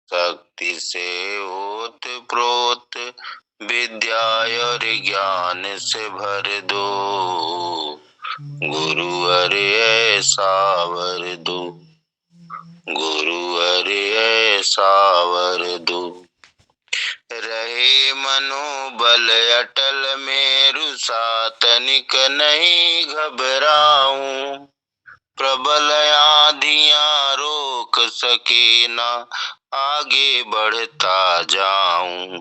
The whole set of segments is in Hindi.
शक्ति से ओत प्रोत विद्या और ज्ञान से भर दो। गुरुवर ऐसा वर दो, गुरुवर ऐसा वर दो। रहे मनोबल अटल मेरु सा तनिक नहीं घबराऊं। प्रबल आंधियां रोक सके ना, आगे बढ़ता जाऊं।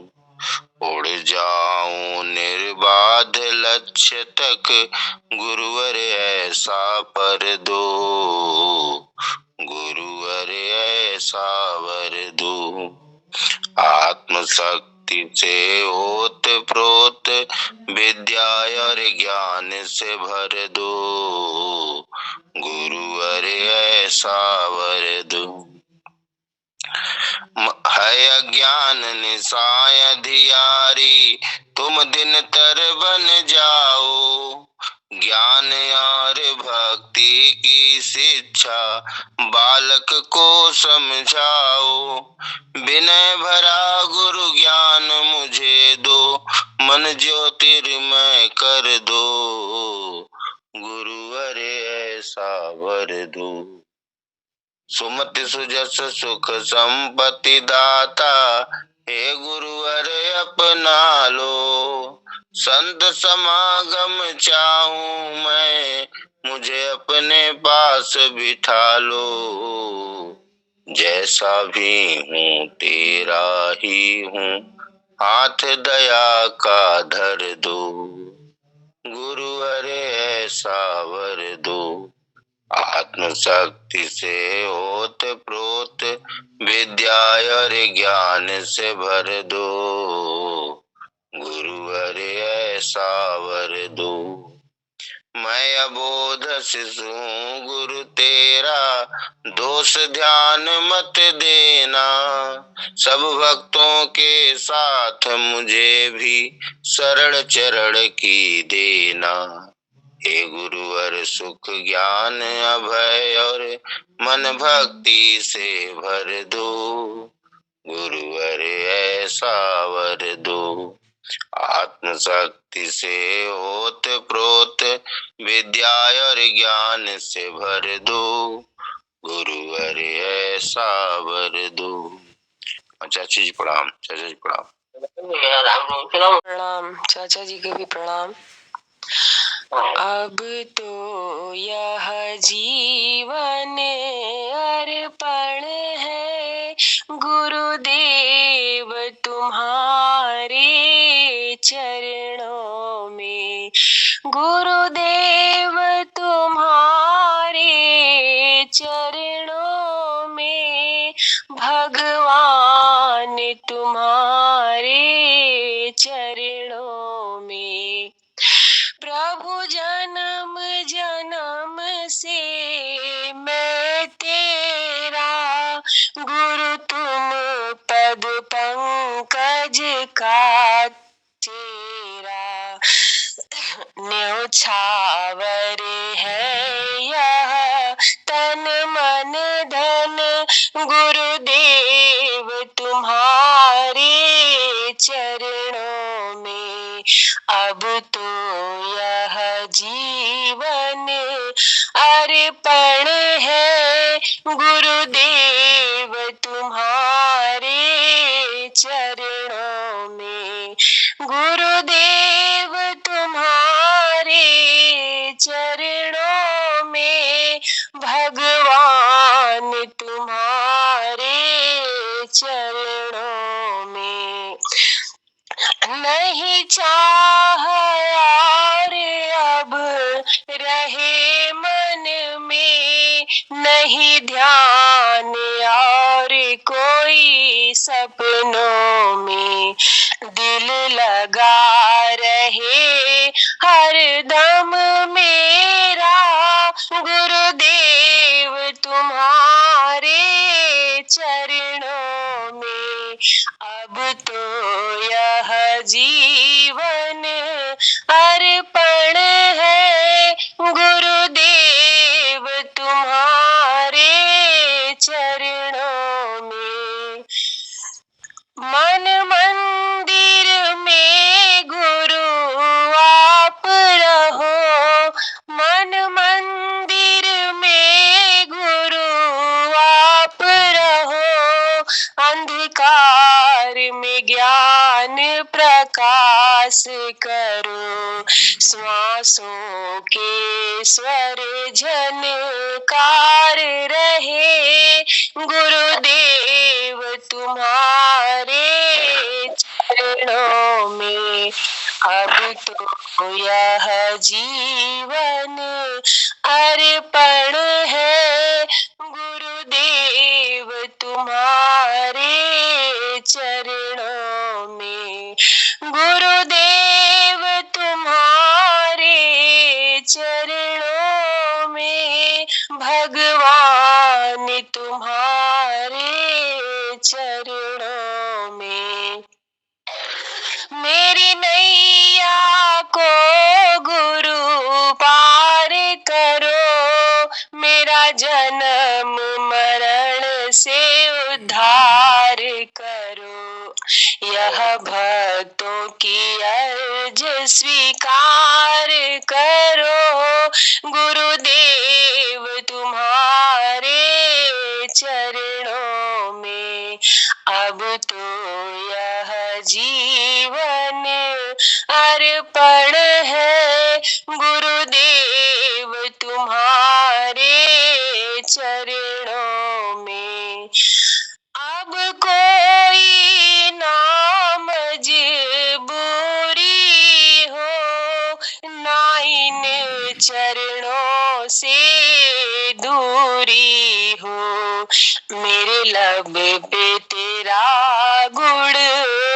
उड़ जाऊं निर्बाध लक्ष्य तक, गुरुवर ऐसा पर दो। गुरुवर ऐसा वर दो। आत्मशक्ति से ओत प्रोत विद्या और ज्ञान से भर दो। गुरुवर ऐसा वर दो। है अज्ञान निशाय अधियारी, तुम दिन तर बन जाओ। ज्ञान और भक्ति की शिक्षा बालक को समझाओ। विनय भरा गुरु ज्ञान मुझे दो, मन ज्योतिर्मय कर दो। गुरुवर ऐसा वर दो। सुमति सुजस सुख संपत्ति दाता, हे गुरुवर अपना लो। संत समागम चाहूं मैं, मुझे अपने पास बिठा लो। जैसा भी हूँ तेरा ही हूँ, हाथ दया का धर दो। गुरुवर ऐसा वर दो। आत्मशक्ति से ओत प्रोत विद्या और ज्ञान से भर दो। गुरुवर ऐसा वर दो। मैं अबोध शिशु गुरु तेरा, दोष ध्यान मत देना। सब भक्तों के साथ मुझे भी शरण चरण की देना। हे गुरुवर सुख ज्ञान अभय और मन भक्ति से भर दो। गुरुवर ऐसा वर दो। आत्मशक्ति से ओत प्रोत विद्या और ज्ञान से भर दो। गुरुवर ऐसा वर दो। चाचा जी प्रणाम। चाचा जी प्रणाम। प्रणाम चाचा जी को भी प्रणाम। अब तो यह जीवन अर्पण है, गुरुदेव तुम्हारे चरणों में। गुरुदेव तुम्हारे चरणों में, भगवान तुम्हारे चरणों में। प्रभु जन्म जन्म से मैं तेरा, गुरु तुम पद पंकज का चेरा। न्योछावर है यह तन मन धन, गुरुदेव तुम्हारे चरणों में। अब तो यह जीवन अर्पण है, गुरुदेव तुम्हारे चरणों में। गुरुदेव तुम्हारे चरणों में, भगवान तुम्हारे चरणों में। नहीं चाह और अब रहे मन में, नहीं ध्यान और कोई सपनों में। दिल लगा रहे हर दम मेरा, गुरुदेव तुम्हारे चरणों में। अब तो यह जीवन अर्पण है, गुरुदेव तुम्हारे चरणों में। आकाश करो, श्वासों के स्वर झनकार रहे, गुरुदेव तुम्हारे चरणों में अब तो यह जीवन अर्पण है, गुरुदेव तुम्हारे चरणों में, गुरुदेव तुम्हारे चरणों में, भगवान तुम्हारे चरणों में। मेरी नैया को गुरु पार करो, मेरा जन्म मरण से उद्धार करो, यह भक्तों की अर्ज स्वीकार करो, गुरुदेव तुम्हारे चरणों में अब तो यह जीवन अर्पण है, गुरुदेव तुम्हारे चरणों में। अब कोई ना मजबूरी हो, ना इन चरणों से दूरी हो, मेरे लब पे तेरा गुण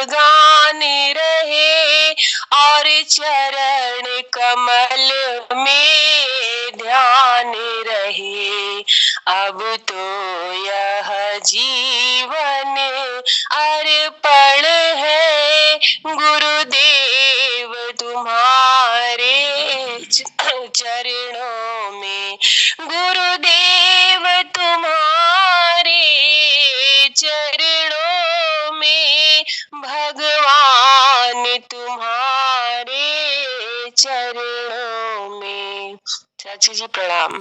गान रहे, और चरण कमल में ध्यान रहे, अब तो यह जीवन अर्पण है, गुरुदेव तुम्हारे चरणों में, गुरुदेव तुम्हारे चरणों में, भगवान तुम्हारे चरणों में। चाची जी प्रणाम।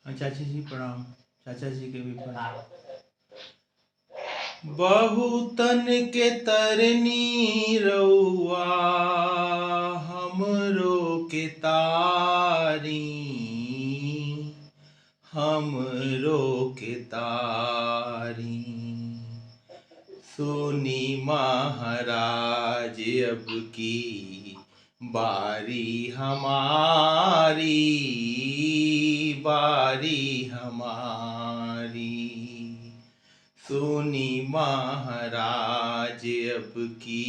चाची जी प्रणाम। चाचा जी के भी प्रणाम। बहुतन के तरनी रउआ हमरो के तारी, हमरो के तारी, सुनी महाराज अब की बारी हमारी, बारी हमारी, सुनी महाराज अब की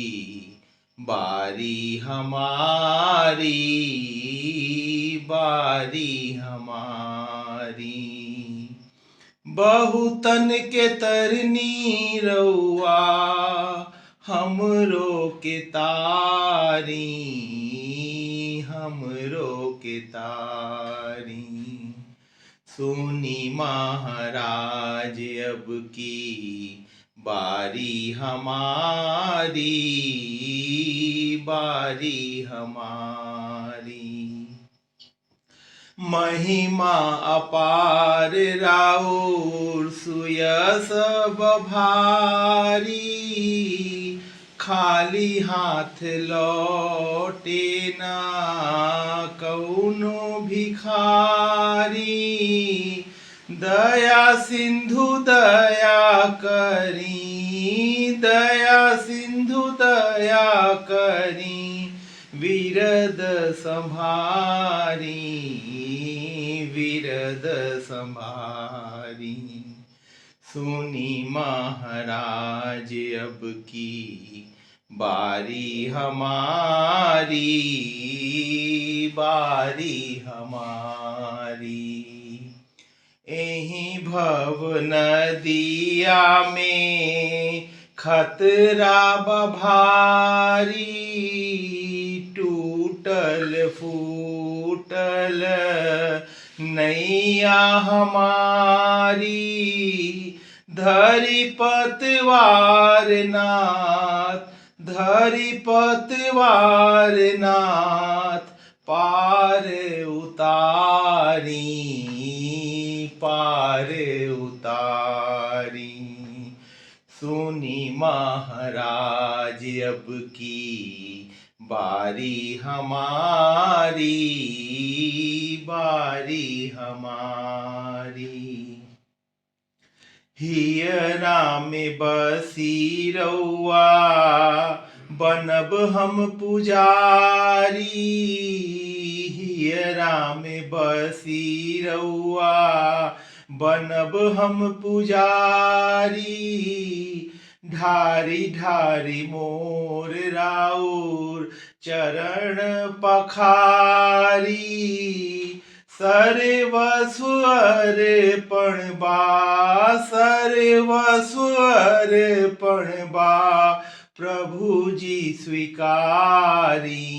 बारी हमारी, बारी हमारी। बहुतन के तरनी रउआ हमरो के तारी, हमरो के तारी, सुनी महाराज अब की बारी हमारी, बारी हमारी। महिमा अपार राउर सुयस भारी, खाली हाथ लौटे ना कौनो भिखारी, दया सिंधु दया करी, दया सिंधु दया करी, विरद संभारी, विरद संभारी, सुनी महाराज अब की बारी हमारी, बारी हमारी। एही भव नदिया में खतरा बभारी, टूटल फूटल नैया हमारी, धरी पतवार नाथ, धरी पतवार नाथ, पार उतारी, पार उतारी, सुनी महाराज अब की बारी हमारी, बारी हमारी। हियरा में बसी रउआ बनब हम पुजारी, हियरा में बसी रउआ बनब हम पुजारी। ढारी ढारी मोर राउर चरण पखारी, सर्वस्वर पणबा, सर्वस्वर पणबा प्रभु जी स्वीकारी,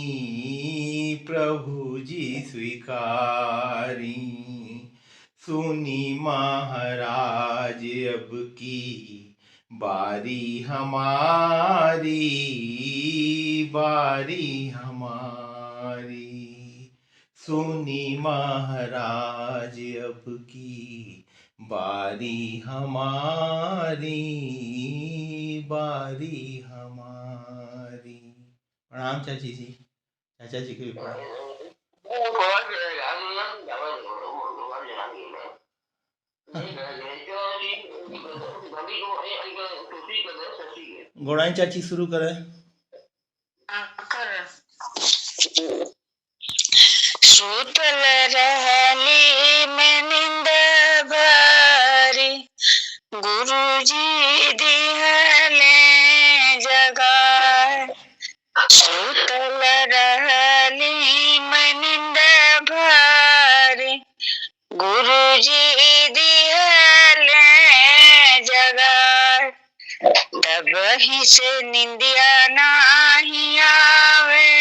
प्रभु जी स्वीकारी। सुनी महाराज अब की बारी हमारी, बारी हमारी। सुनी महाराज अब की बारी हमारी, बारी हमारी। प्रणाम चाची जी, चाचा जी को भी प्रणाम। गोड़ाई चाची शुरू करें। सुतल रहली में नींद भरी, गुरुजी दिहले जगाए। सुतल रहली में नींद भरी, गुरुजी दिहले जगाए। दबही से निंदिया नाही आवे,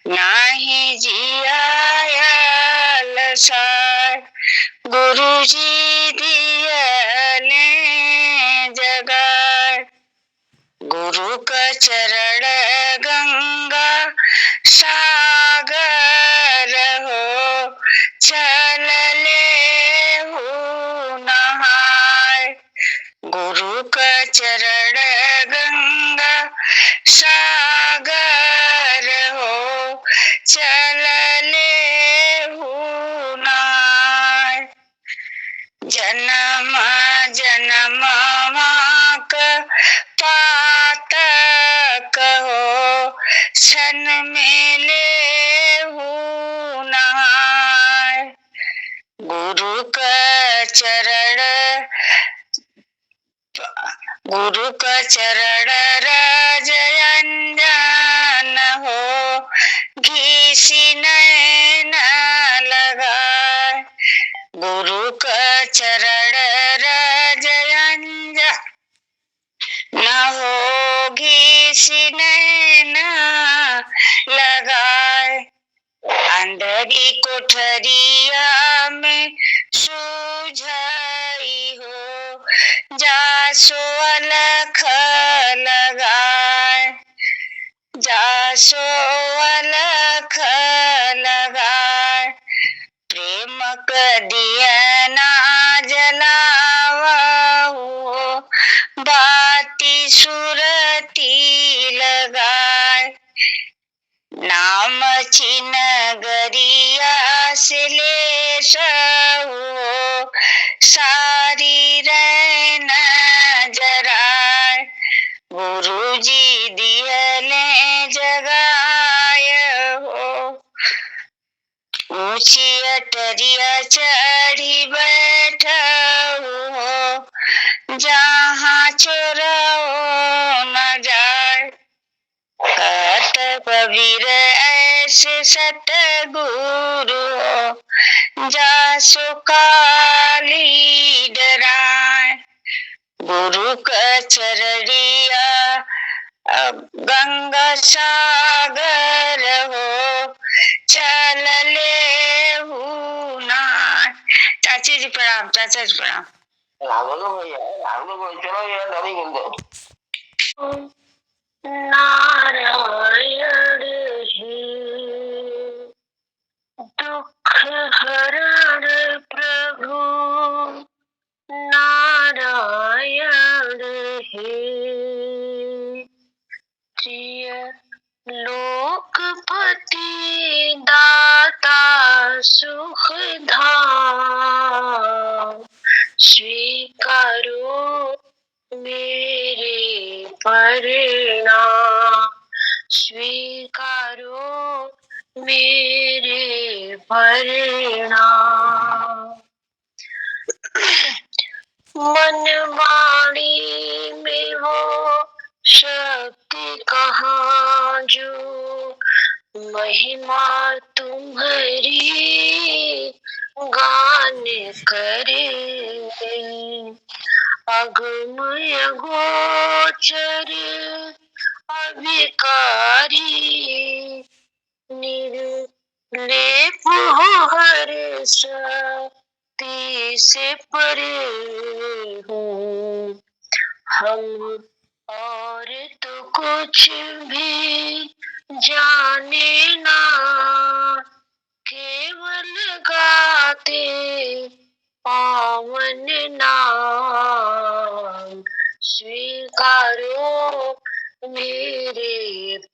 नाही जियायल सार, गुरुजी दियले जगार। गुरु का चरण गंगा सागर हो, चलले हो नहाय। गुरु का चरण गंगा सागर हो, चलले हो नाय। जन्म जन्म माक पातक हो, क्षण में ले हो नहाय। गुरु का चरण, गुरु का चरण राज अंजन हो, घीसी नैन लगाए। गुरु का चरण राज अंजन न हो, घीसी नैन लगाए। अंधेरी कोठरिया में सूझाई हो, जासो अलख लगाए, जासो अलख लगाए। प्रेम का दिया ना जलावो, बाती सुरती लगाए। नाम चिन गरिया से ले सहो, सारी रैन जराय। गुरुजी दियले जगाय हो, ऊंची अटरिया चढ़ी बैठो हो, जहाँ चोराओ न जाए। कहत कबीर ऐसे सतगुरु हो, जासो काली डराए। गुरु का चरणिया गंगा सागर हो, चलले हो नाय। चाची जी प्रणाम, चाचा जी प्रणाम। नारायण हे दुख हरण प्रभु, नारायण मेरे परिणाम। मन वाणी में हो शक्ति कहाँ जो महिमा तुम्हारी गान करे। अगमय गोचर अभिकारी निर्लेप हो हर शक्ति से परे हूँ। हम और तो कुछ भी जाने ना, केवल गाते पावन नाम। स्वीकारो मेरे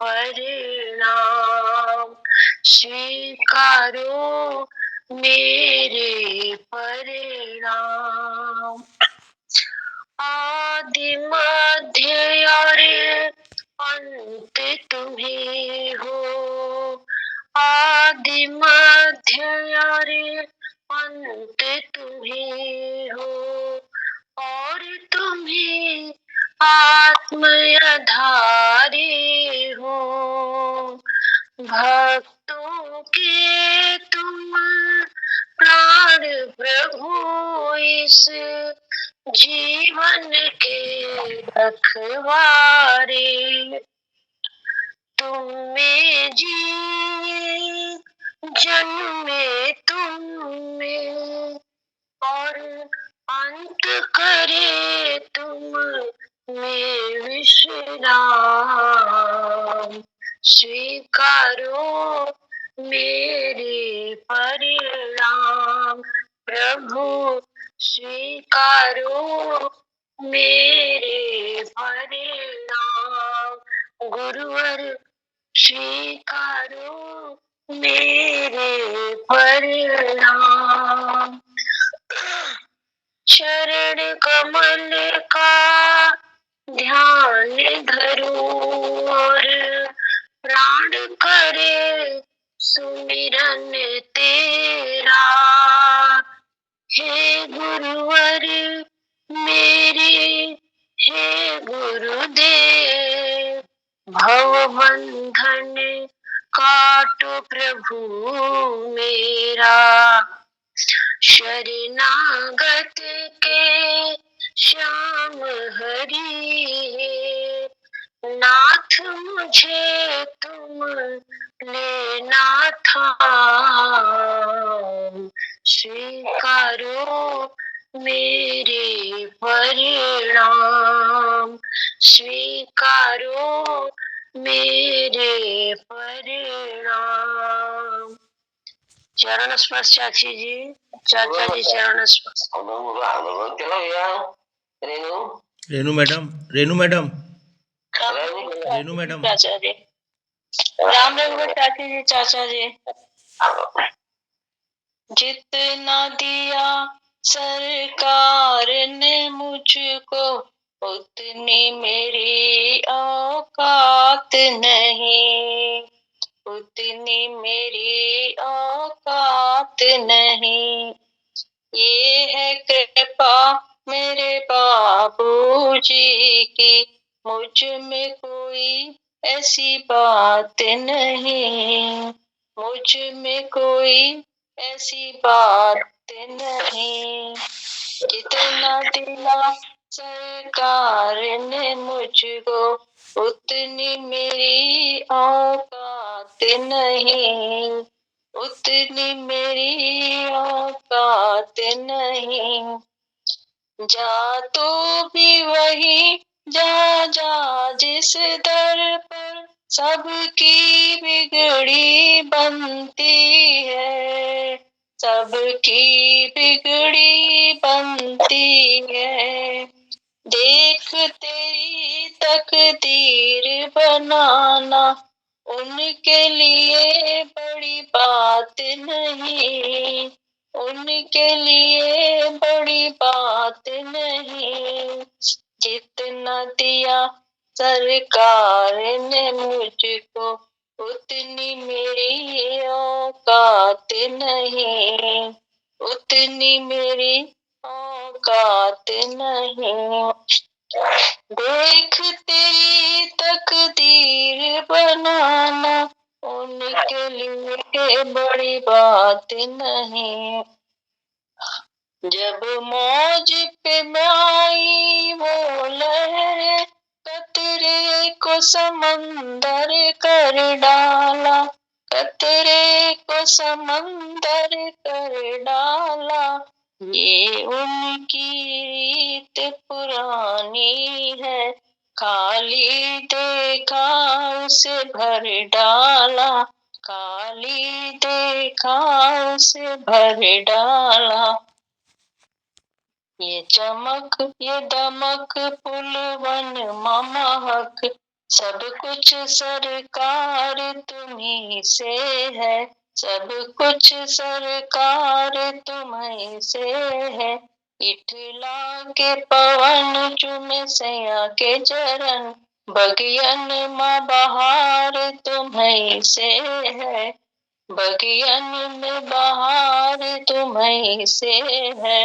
परिणाम, स्वीकारो मेरे परिणाम। आदि मध्य और अंत तुम्ही हो, आदि मध्य और अंत तुम्ही हो, और तुम्ही आत्मधारी हो। भक्तों के तुम प्राण प्रभु, इस जीवन के रखवारे। तुम में जी जन्मे तुम में, और अंत करे तुम में विश्राम। स्वीकारो मेरे परिणाम, प्रभु स्वीकारो मेरे परिणाम। गुरुवर स्वीकारो मेरे परिणाम। चरण कमल का ध्यान धरूं और प्राण करे सुमिरन तेरा। हे गुरुवर मेरे, हे गुरुदेव, भव बंधन काटो प्रभु मेरा। शरणागत के श्याम हरि, नाथ मुझे तुम लेना थाम। स्वीकारो मेरे परिणाम, स्वीकारो मेरे परिणाम। चरण स्पर्श चाची जी, चाचा जी चरण स्पर्श। Renu madam, Renu madam, Renu madam, चाचा जी राम रघुवर चाची जी, चाचा जी। जितना दिया सरकार ने मुझको, उतनी मेरी औकात नहीं, उतनी मेरी औकात नहीं। ये है कृपा मेरे बाबूजी की, मुझ में कोई ऐसी बात नहीं, मुझ में कोई ऐसी बात नहीं। जितना दिया सरकार ने मुझको, उतनी मेरी औकात नहीं, उतनी मेरी औकात नहीं। जा तो भी वही जा जिस दर पर सबकी बिगड़ी बनती है, सबकी बिगड़ी बनती है। देख तेरी तकदीर बनाना, उनके लिए बड़ी बात नहीं, उनके लिए बड़ी बात नहीं। जितना दिया सरकार ने मुझको, उतनी मेरी औकात नहीं, उतनी मेरी औकात नहीं। देख तेरी तकदीर बनाना उनके लिए बड़ी बात नहीं। जब मौज पे आई वो लहरें कतरे को समंदर कर डाला, कतरे को समंदर कर डाला। ये उनकी रीत पुरानी है, खाली देखा उसे भर डाला, खाली देखा उसे भर डाला। ये चमक ये दमक पुलवन महक सब कुछ सरकार तुम्ही से है, सब कुछ सरकार तुम्ही से है। इठला के पवन चुमे सैया के चरण, बगियन माँ बहार तुम्ही से है, बगियन में बहार तुम्ही से है।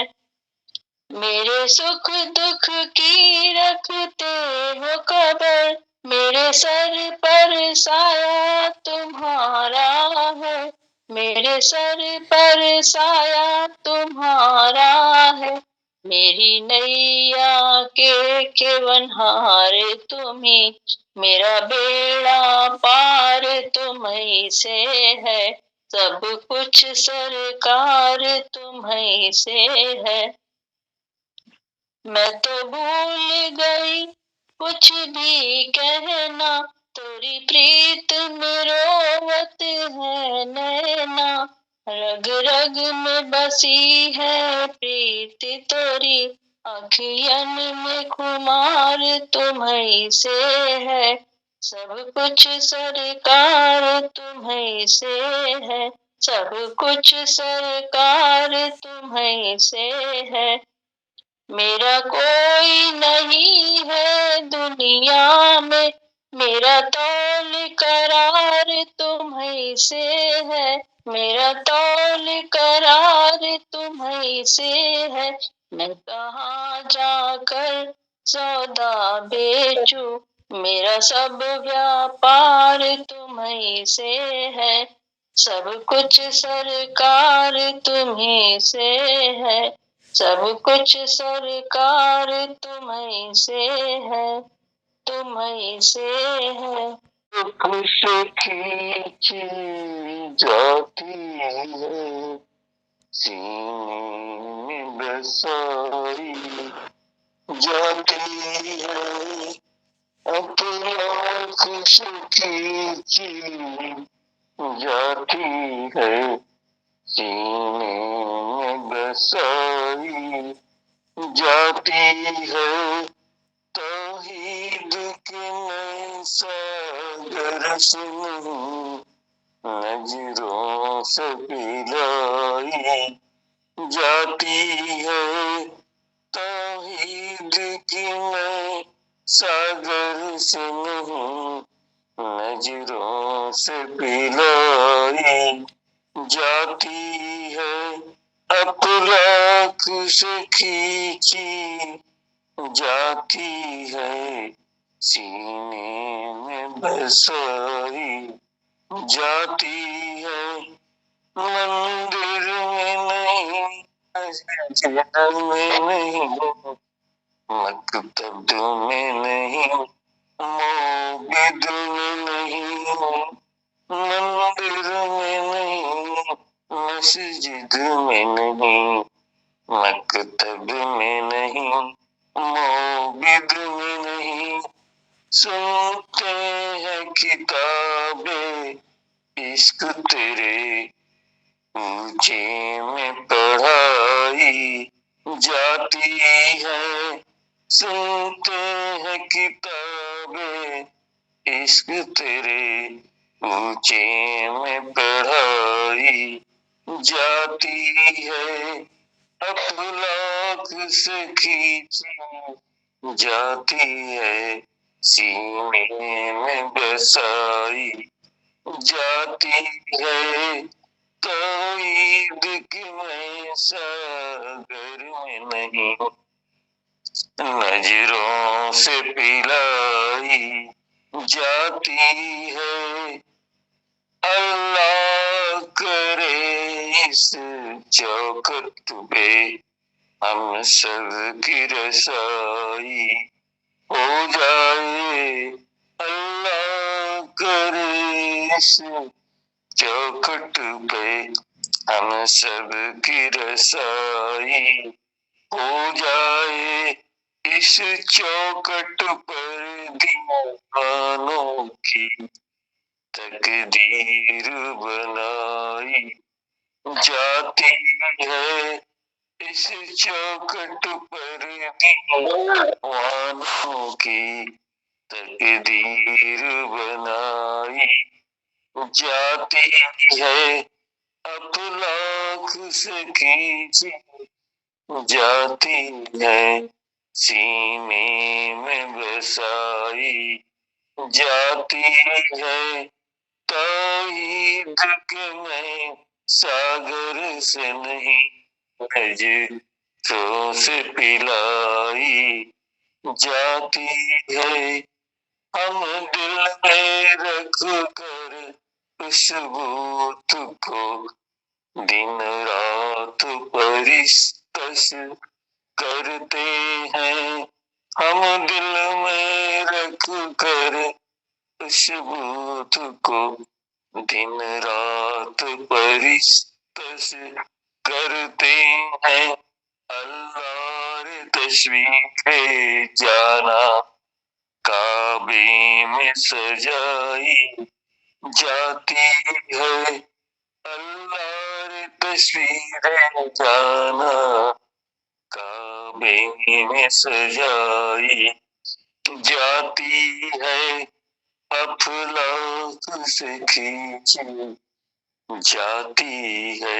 मेरे सुख दुख की रखते हो खबर, मेरे सर पर साया तुम्हारा है, मेरे सर पर साया तुम्हारा है। मेरी नैया के केवनहार तुम्ही, मेरा बेड़ा पार तुम्ही से है, सब कुछ सरकार तुम्ही से है। मैं तो भूल गई कुछ भी कहना, तेरी प्रीत में रोवत है नैना, रग रग में बसी है प्रीत तोरी, अखियन में खुमार तुम्ही से है, सब कुछ सरकार तुम्ही से है, सब कुछ सरकार तुम्ही से है। मेरा कोई नहीं है दुनिया में, मेरा तौल करार तुम्ही से है, मेरा तौल करार तुम्ही से है। मैं कहाँ जाकर सौदा बेचूं, मेरा सब व्यापार तुम्ही से है, सब कुछ सरकार तुम्ही से है, सब कुछ सरकार तुम्ही से है, तुम्ही से है। खुश खींची जाती है, सीने में बसाई जाती है, अपना खुश खींची जाती है, सीने में बसाई जाती है। तौहीद के नए सागर से नजरों से पिलाई जाती है, तौहीद के नए सागर से नजरों से पिलाई जाती है, अखलाक से खींची जाती है, सीने में बसाई जाती है। मंदिर में नहीं, मस्जिद में नहीं, मकतब में नहीं, मस्जिद में नहीं, मंदिर में नहीं, मस्जिद में नहीं, मकतब में नहीं, मस्जिद में नहीं। सुनते हैं किताबें इश्क तेरे ऊंचे में पढ़ाई जाती है, सुनते हैं किताबें इश्क तेरे ऊंचे में पढ़ाई जाती है, अखलाक से खींची जाती है, सीने में बसाई जाती है तौहीद की मैं सागर में नहीं, नजरों से पिलाई जाती है। अल्लाह करे इस चौखट पे हम सब की रसाई हो जाए। अल्लाह करे इस चौखट पे हम सब की रसाई हो जाए। इस चौखट पर दीवानों की तकदीर बनाई जाती है। इस चौखट पर दीवानों की तकदीर बनाई जाती है। अफलाक से खींची जाती है, सीने में बसाई जाती है। तौहीद के मैं सागर से नहीं, नजरों से पिलाई जाती है। हम दिल में रख कर उस बूत को दिन रात परिस्तश करते हैं। हम दिल में रख कर उस बूत को दिन रात परिस्तश करते हैं। अल्लाह तस्वीर जाना काबे में सजाई जाती है। अल्लाह तस्वीर जाना काबे में सजाई जाती है। अफलाक से खींची जाती है,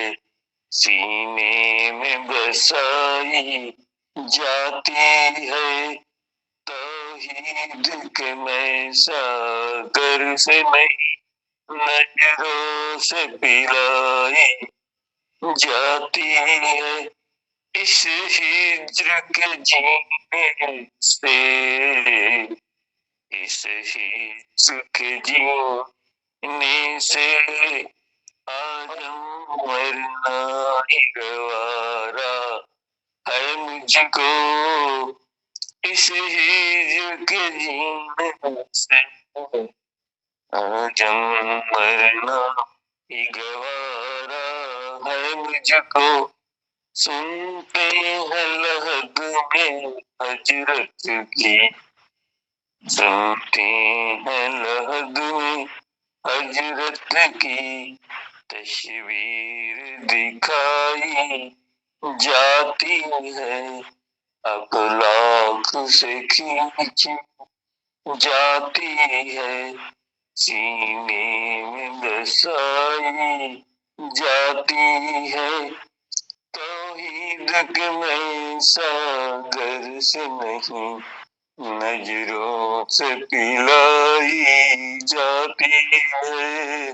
सीने में बसाई जाती है। तौहीद के मैं सागर से नहीं, नजरों से पिलाई जाती है। इस हिज्र के जीने से, इस हिज्र के जीने से आजम मरना ही गवारा है मुझको। इस हिज्र के जीने से आजम मरना ही गवारा है मुझको। सुनते हैं लहद में हजरत की, सुनते हैं लहद में हजरत की तस्वीर दिखाई जाती है। अफलाक से खींची जाती है, सीने में बसाई जाती है। तौहीद के मैं सागर से नहीं, नजरों से पिलाई जाती है।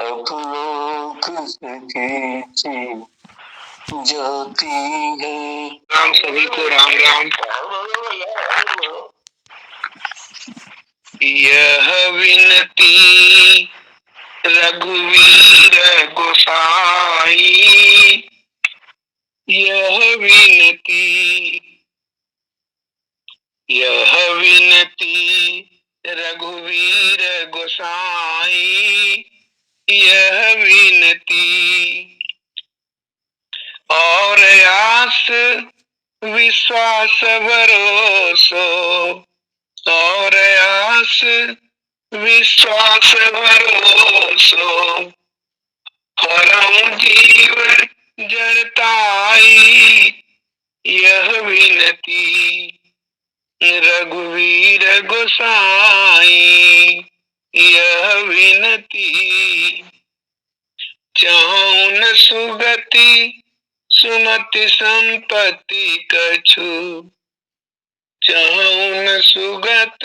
अफलाक से खींची जाती है। राम सभी को राम राम। यह विनती रघुवीर गोसाई, यह विनती रघुवीर गोसाई, यह विनती और आस विश्वास भरोसो, और आस विश्वास भरोसो, हरऊं जीव जड़ताई, यह विनती रघुवीर गोसाई, यह विनती। चाहूं न सुगति सुमति संपत्ति कछु, चाहूं न सुगत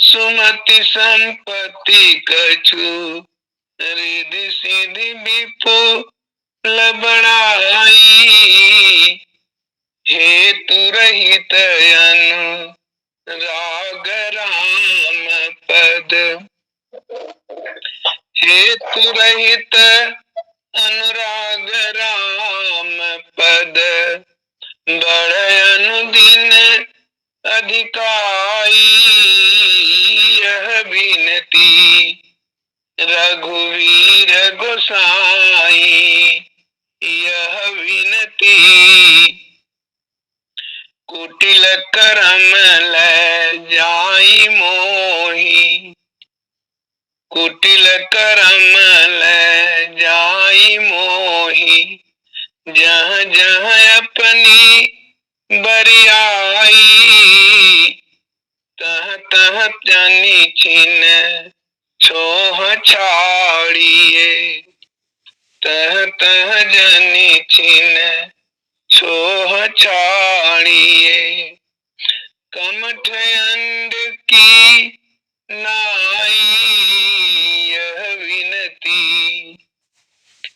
सुमति संपत्ति कछु रिद्धि सिद्धि विपुल बड़ाई हेतु रहित अनुराग राम पद हेतु रहित अनुराग राम पद बड़ अनुदिन अधिकाई यह विनती रघुवीर गोसाई यह विनती कुटिल करम ले जाई मोही कुटिल करम ले जाई मोही जह जह अपनी बरियाई तह तह जानी छिन छोह छाड़िए तह तह जानी छिन छोह छाड़िए कमठ अंड की नाई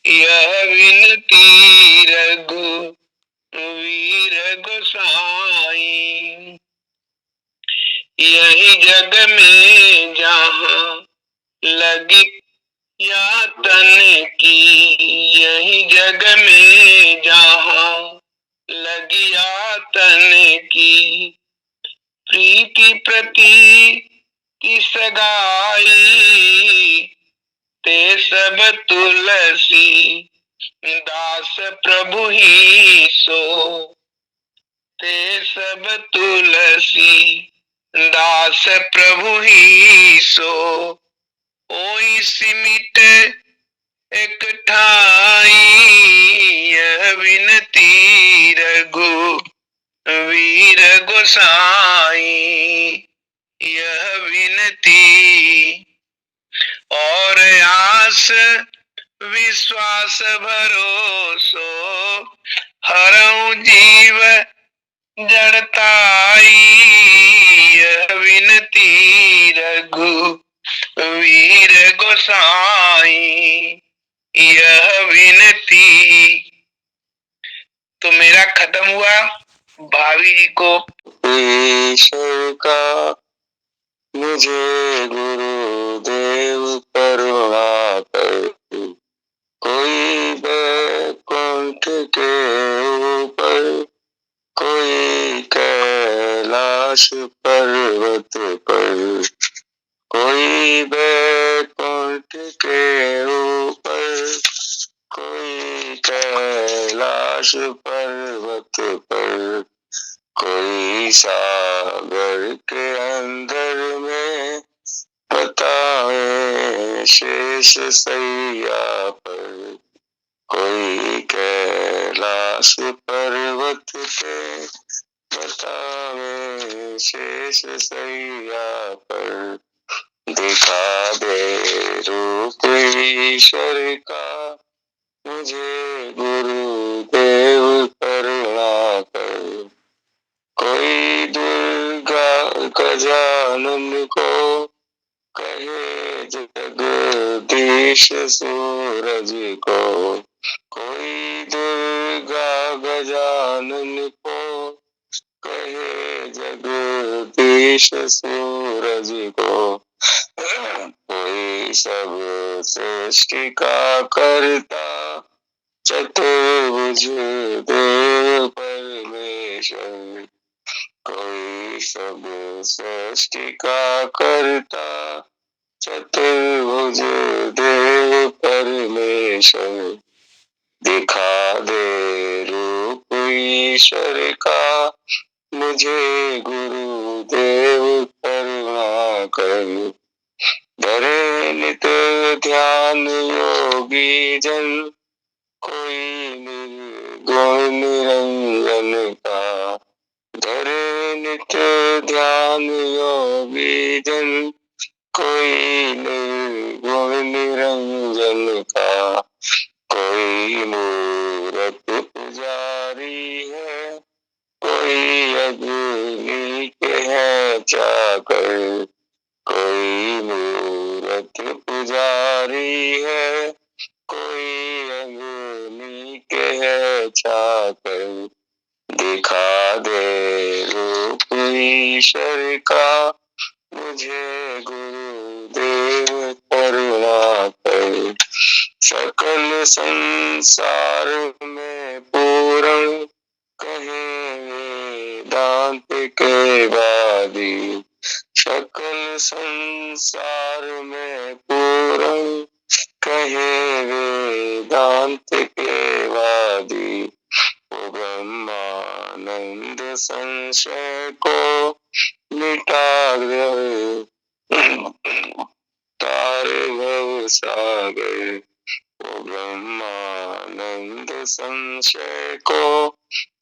यह विनती रघु वीर गोसाई यही जग में जहाँ लगी यातन की यही जग में जहाँ लगी यातन की प्रीति प्रति सगाई ते सब तुलसी दास प्रभु ही सो ते सब तुलसी दास प्रभु ही सो ओई सिमिट एक ठाई यह विनती रघु वीर गोसाई यह विनती और आस विश्वास भरोसो हरऊ जीव जड़ताई यह विनती रघु वीर गोसाई यह विनती। तो मेरा खत्म हुआ। भावी जी को ईश्वर का मुझे गुरुदेव करुणा कर कोई बैकुंठ के ऊपर कोई कैलाश पर्वत पर कोई बैकुंठ के ऊपर कोई कैलाश पर्वत पर कोई सागर के अंदर में बताए शेष सैया पर कोई कैलाश पर्वत पे बताए शेष सैया पर दिखा दे रूप ईश्वर का मुझे गुरुदेव करुणा कर कोई दुर्गा गजानन को कहे जगदीश सूरज को कोई दुर्गा गजानन को कहे जगदीश सूरज को कोई सब सृष्टि का करता चतुर्भुज देव परमेश्वर कोई सब सृष्टि का करता चतुर्भुज देव परमेश्वर दिखा दे रूप ईश्वर का मुझे गुरुदेव करुणा कर धरे नित ध्यान योगी जन कोई निर्गुण निरंजन का धरे नित ध्यान योगी जन कोई निर्गुण निरंजन का कोई मूरत पुजारी है कोई अग्नि के है चाकर कोई मूरत पुजारी है, कोई अग्नि के है चाकर, दिखा दे रूप ईश्वर का, मुझे गुरुदेव करुणा कर। सकल संसार में पूर्ण कहे वेदांत के वादी, सकल संसार में पूर्ण कहे वेदांत के वादी, वो ब्रह्मानंद संशय को मिटा दे, तार भव सागर, वो ब्रह्मानंद संशय को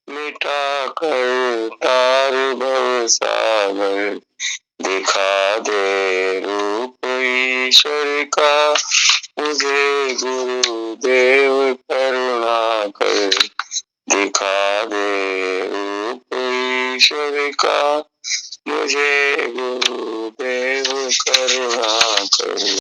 मिटा कर तार भव सागर, दिखा दे रूप ईश्वर का,